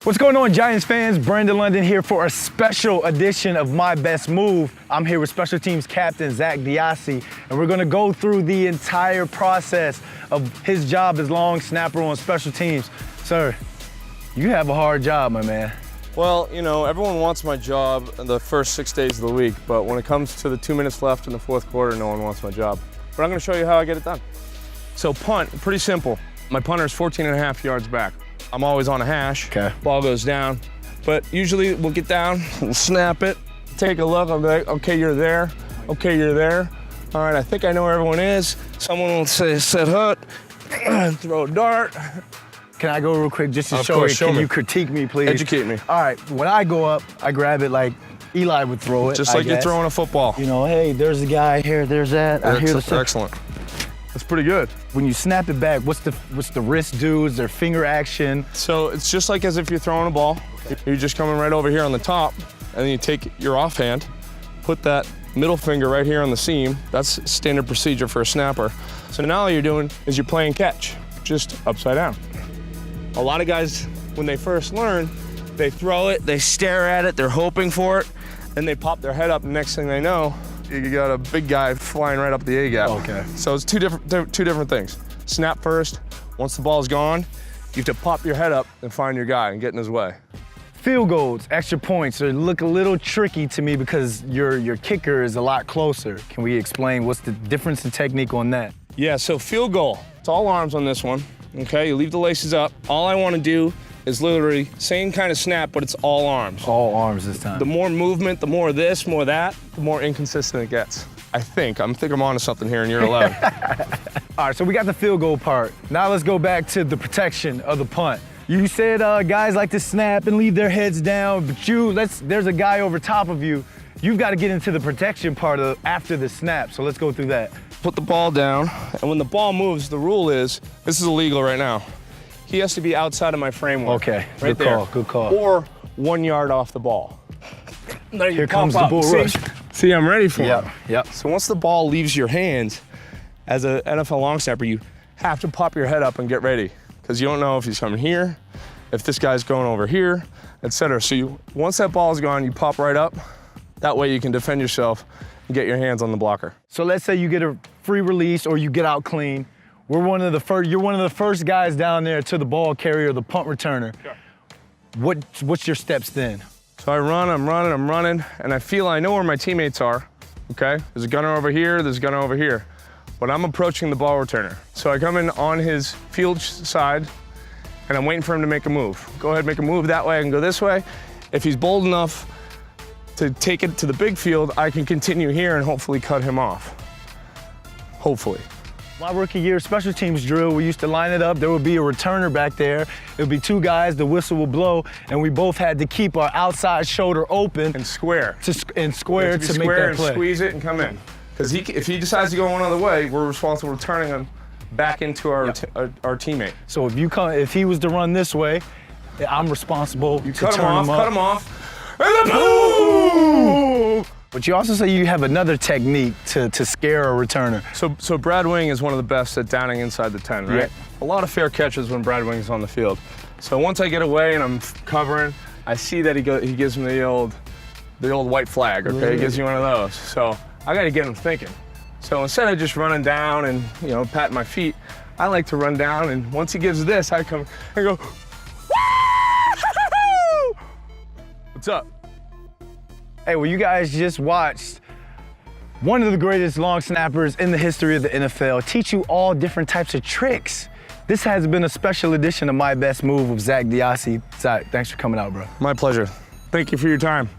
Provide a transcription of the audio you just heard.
What's going on, Giants fans? Brandon London here for a special edition of My Best Move. I'm here with special teams captain Zak DeOssie, and we're gonna go through the entire process of his job as long snapper on special teams. Sir, you have a hard job, my man. Well, you know, everyone wants my job in the first 6 days of the week, but when it comes to the 2 minutes left in the fourth quarter, no one wants my job. But I'm gonna show you how I get it done. So punt, pretty simple. My punter is 14.5 yards back. I'm always on a hash. Okay. Ball goes down. But usually we'll get down, we'll snap it, take a look, I'll be like, okay, you're there. Okay, you're there. All right, I think I know where everyone is. Someone will say, set hut, throw a dart. Can I go real quick just to Of show course, you? show Can me. you critique me, please? Educate me. All right, when I go up, I grab it like Eli would throw it. Just like you're throwing a football. You know, hey, there's a guy here, there's that. I hear the Excellent. That's pretty good. When you snap it back, what's the wrist do? Is there finger action? So it's just like as if you're throwing a ball. You're just coming right over here on the top, and then you take your offhand, put that middle finger right here on the seam. That's standard procedure for a snapper. So now all you're doing is you're playing catch, just upside down. A lot of guys, when they first learn, they throw it, they stare at it, they're hoping for it, and they pop their head up, and next thing they know, you got a big guy flying right up the A-gap. Okay. So it's two different things. Snap first. Once the ball's gone, you have to pop your head up and find your guy and get in his way. Field goals, extra points, they look a little tricky to me because your kicker is a lot closer. Can we explain what's the difference in technique on that? Yeah, so field goal. It's all arms on this one. Okay, you leave the laces up. All I want to do is literally same kind of snap, but it's all arms. All arms this time. The more movement, the more this, more that, the more inconsistent it gets. I think I'm onto something here, and you're allowed. All right, so we got the field goal part. Now let's go back to the protection of the punt. You said guys like to snap and leave their heads down, but there's a guy over top of you. You've got to get into the protection part after the snap, so let's go through that. Put the ball down, and when the ball moves, the rule is, this is illegal right now, he has to be outside of my framework. Okay, right good there. call, good call. Or 1 yard off the ball. There you Here pop comes the up. bull See? rush. See, I'm ready for Yep, him. yep. So once the ball leaves your hands, as an NFL long snapper, you have to pop your head up and get ready, because you don't know if he's coming here, if this guy's going over here, etc. So once that ball is gone, you pop right up. That way you can defend yourself and get your hands on the blocker. So let's say you get a free release or you get out clean. You're one of the first guys down there to the ball carrier, the punt returner. Sure. What's your steps then? So I'm running, and I know where my teammates are, okay? There's a gunner over here, there's a gunner over here. But I'm approaching the ball returner. So I come in on his field side, and I'm waiting for him to make a move. Go ahead, make a move that way, I can go this way. If he's bold enough to take it to the big field, I can continue here and hopefully cut him off. Hopefully. My rookie year special teams drill, we used to line it up. There would be a returner back there. It would be two guys, the whistle would blow, and we both had to keep our outside shoulder open And square. to make Square that play. and squeeze it and come in. Because if he decides to go one other way, we're responsible for turning him back into our teammate. So if he was to run this way, I'm responsible to Cut him turn off, him up. cut him off, and then boom! But you also say you have another technique to scare a returner. So Brad Wing is one of the best at downing inside the 10, right? Yeah. A lot of fair catches when Brad Wing is on the field. So once I get away and I'm covering, I see that he gives me the old white flag, okay? He gives you one of those. So I gotta get him thinking. So instead of just running down and patting my feet, I like to run down, and once he gives this, I come and go, woo! What's up? Hey, well, you guys just watched one of the greatest long snappers in the history of the NFL teach you all different types of tricks. This has been a special edition of My Best Move with Zak DeOssie. Zak, thanks for coming out, bro. My pleasure. Thank you for your time.